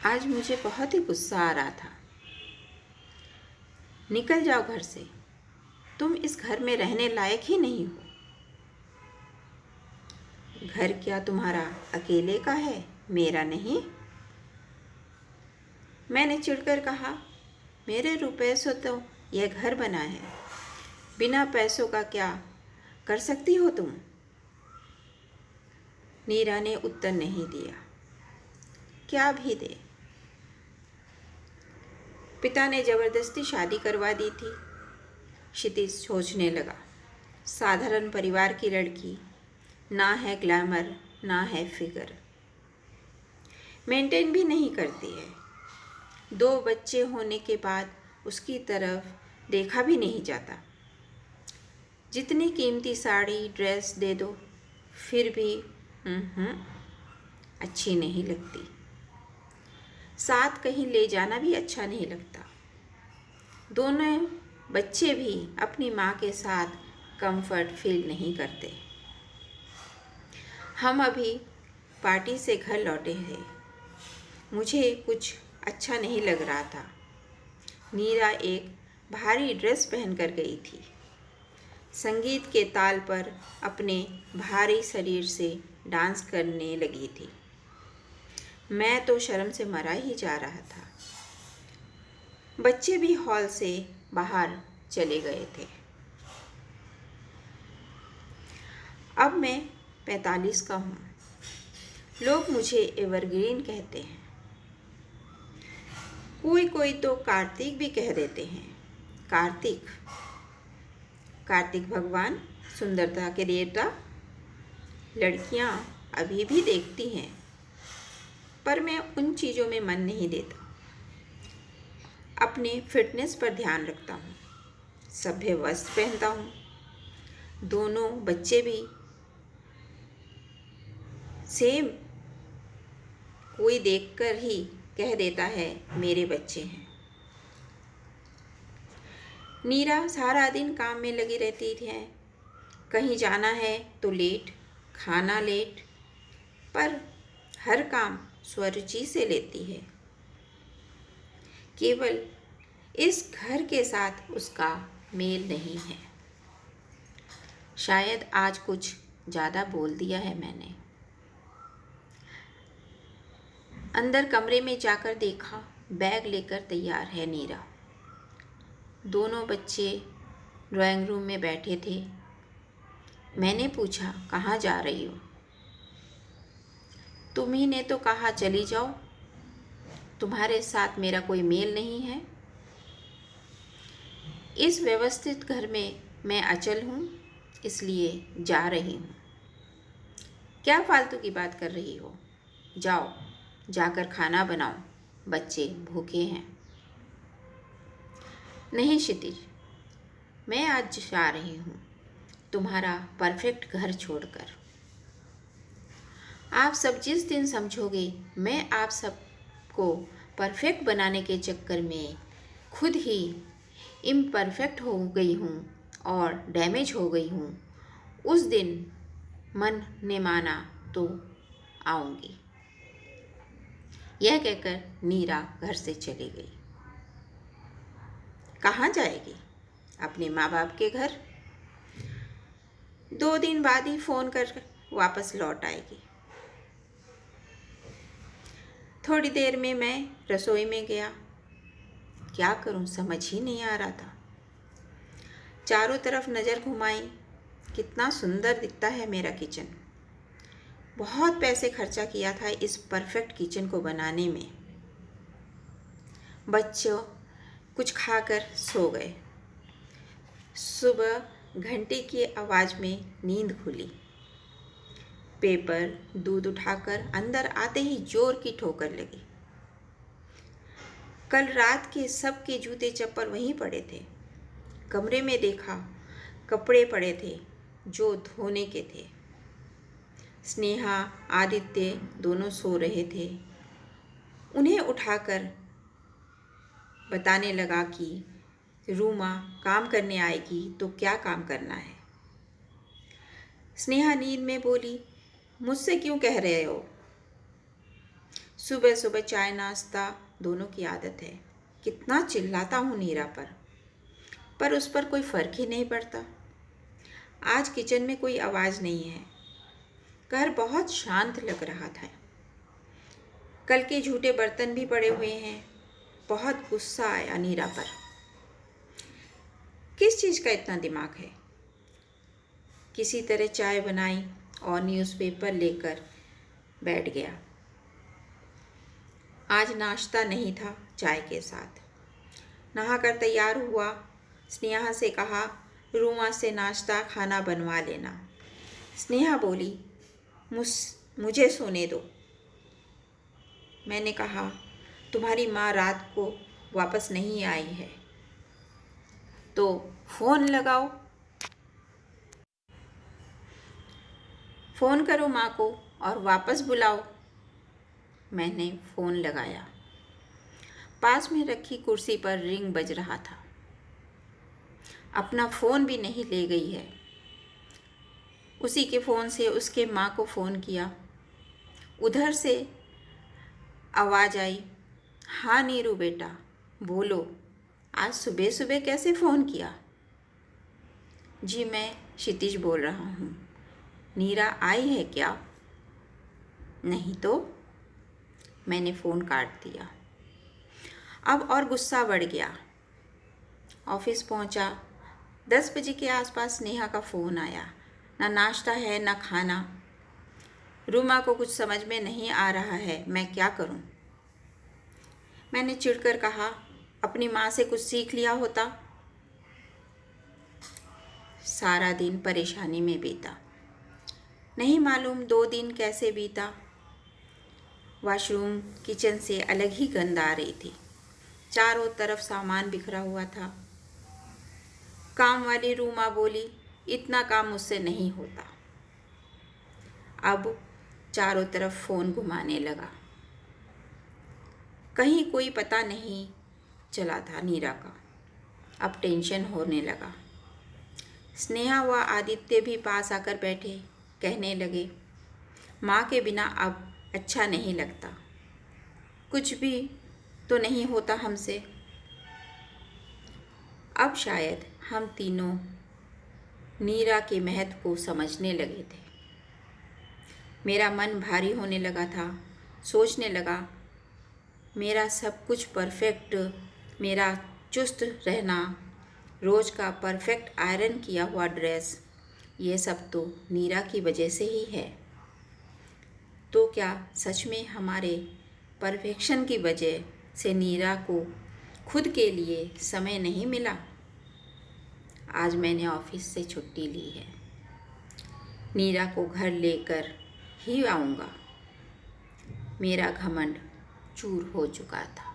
आज मुझे बहुत ही गुस्सा आ रहा था। निकल जाओ घर से। तुम इस घर में रहने लायक ही नहीं हो। घर क्या तुम्हारा अकेले का है, मेरा नहीं? मैंने चिढ़कर कहा, मेरे रुपए से तो यह घर बना है। बिना पैसों का क्या कर सकती हो तुम? नीरा ने उत्तर नहीं दिया। क्या भी दे। पिता ने जबरदस्ती शादी करवा दी थी। क्षितिज सोचने लगा। साधारण परिवार की लड़की, ना है ग्लैमर, ना है फिगर, मेंटेन भी नहीं करती है। 2 बच्चे होने के बाद उसकी तरफ देखा भी नहीं जाता। जितनी कीमती साड़ी ड्रेस दे दो, फिर भी अच्छी नहीं लगती। साथ कहीं ले जाना भी अच्छा नहीं लगता। दोनों बच्चे भी अपनी माँ के साथ कंफर्ट फील नहीं करते। हम अभी पार्टी से घर लौटे थे। मुझे कुछ अच्छा नहीं लग रहा था। नीरा एक भारी ड्रेस पहनकर गई थी। संगीत के ताल पर अपने भारी शरीर से डांस करने लगी थी। मैं तो शर्म से मरा ही जा रहा था। बच्चे भी हॉल से बाहर चले गए थे। अब मैं 45 का हूँ। लोग मुझे एवरग्रीन कहते हैं। कोई कोई तो कार्तिक भी कह देते हैं। कार्तिक भगवान, सुंदरता के देवता। लड़कियाँ अभी भी देखती हैं, पर मैं उन चीज़ों में मन नहीं देता। अपने फिटनेस पर ध्यान रखता हूँ। सभ्य वस्त्र पहनता हूँ। दोनों बच्चे भी सेम। कोई देखकर ही कह देता है मेरे बच्चे हैं। नीरा सारा दिन काम में लगी रहती है। कहीं जाना है तो लेट, खाना लेट, पर हर काम स्वरुचि से लेती है। केवल इस घर के साथ उसका मेल नहीं है। शायद आज कुछ ज़्यादा बोल दिया है मैंने। अंदर कमरे में जाकर देखा, बैग लेकर तैयार है नीरा। दोनों बच्चे ड्राइंग रूम में बैठे थे। मैंने पूछा, कहाँ जा रही हो? तुम ही ने तो कहा चली जाओ। तुम्हारे साथ मेरा कोई मेल नहीं है। इस व्यवस्थित घर में मैं अचल हूँ, इसलिए जा रही हूँ। क्या फालतू की बात कर रही हो? जाओ, जाकर खाना बनाओ, बच्चे भूखे हैं। नहीं क्षितिज, मैं आज जा रही हूँ तुम्हारा परफेक्ट घर छोड़कर। आप सब जिस दिन समझोगे मैं आप सबको परफेक्ट बनाने के चक्कर में खुद ही इम्परफेक्ट हो गई हूँ और डैमेज हो गई हूँ, उस दिन मन ने माना तो आऊँगी। यह कहकर नीरा घर से चली गई। कहाँ जाएगी? अपने माँ बाप के घर। 2 दिन बाद ही फ़ोन कर वापस लौट आएगी। थोड़ी देर में मैं रसोई में गया। क्या करूं समझ ही नहीं आ रहा था। चारों तरफ नज़र घुमाई। कितना सुंदर दिखता है मेरा किचन। बहुत पैसे खर्चा किया था इस परफेक्ट किचन को बनाने में। बच्चों कुछ खाकर सो गए। सुबह घंटी की आवाज़ में नींद खुली। पेपर दूध उठाकर अंदर आते ही जोर की ठोकर लगी। कल रात के सबके जूते चप्पल वहीं पड़े थे। कमरे में देखा, कपड़े पड़े थे जो धोने के थे। स्नेहा, आदित्य दोनों सो रहे थे। उन्हें उठाकर बताने लगा कि रूमा काम करने आएगी तो क्या काम करना है। स्नेहा नींद में बोली, मुझसे क्यों कह रहे हो? सुबह सुबह चाय नाश्ता दोनों की आदत है। कितना चिल्लाता हूँ नीरा पर उस पर कोई फ़र्क ही नहीं पड़ता। आज किचन में कोई आवाज़ नहीं है। घर बहुत शांत लग रहा था। कल के झूठे बर्तन भी पड़े हुए हैं। बहुत गुस्सा आया नीरा पर। किस चीज़ का इतना दिमाग है? किसी तरह चाय बनाई और न्यूज़पेपर लेकर बैठ गया। आज नाश्ता नहीं था चाय के साथ। नहाकर तैयार हुआ। स्नेहा से कहा, रूमा से नाश्ता खाना बनवा लेना। स्नेहा बोली, मुझे सोने दो। मैंने कहा, तुम्हारी माँ रात को वापस नहीं आई है तो फ़ोन लगाओ। फ़ोन करो माँ को और वापस बुलाओ। मैंने फ़ोन लगाया। पास में रखी कुर्सी पर रिंग बज रहा था। अपना फ़ोन भी नहीं ले गई है। उसी के फ़ोन से उसके माँ को फ़ोन किया। उधर से आवाज़ आई, हाँ नीरू बेटा बोलो, आज सुबह सुबह कैसे फ़ोन किया? जी मैं क्षितिज बोल रहा हूँ। नीरा आई है क्या? नहीं तो। मैंने फ़ोन काट दिया। अब और गुस्सा बढ़ गया। ऑफिस पहुँचा। 10 बजे के आसपास नेहा का फ़ोन आया। ना नाश्ता है ना खाना। रूमा को कुछ समझ में नहीं आ रहा है, मैं क्या करूं? मैंने चिढ़कर कहा, अपनी माँ से कुछ सीख लिया होता। सारा दिन परेशानी में बीता। नहीं मालूम 2 दिन कैसे बीता। वॉशरूम किचन से अलग ही गंध आ रही थी। चारों तरफ सामान बिखरा हुआ था। काम वाली रूमा बोली, इतना काम मुझसे नहीं होता। अब चारों तरफ फ़ोन घुमाने लगा। कहीं कोई पता नहीं चला था नीरा का। अब टेंशन होने लगा। स्नेहा व आदित्य भी पास आकर बैठे। कहने लगे, माँ के बिना अब अच्छा नहीं लगता। कुछ भी तो नहीं होता हमसे। अब शायद हम तीनों नीरा के महत्व को समझने लगे थे। मेरा मन भारी होने लगा था। सोचने लगा, मेरा सब कुछ परफेक्ट, मेरा चुस्त रहना, रोज़ का परफेक्ट आयरन किया हुआ ड्रेस, ये सब तो नीरा की वजह से ही है। तो क्या सच में हमारे परफेक्शन की वजह से नीरा को खुद के लिए समय नहीं मिला? आज मैंने ऑफिस से छुट्टी ली है। नीरा को घर लेकर ही आऊँगा। मेरा घमंड चूर हो चुका था।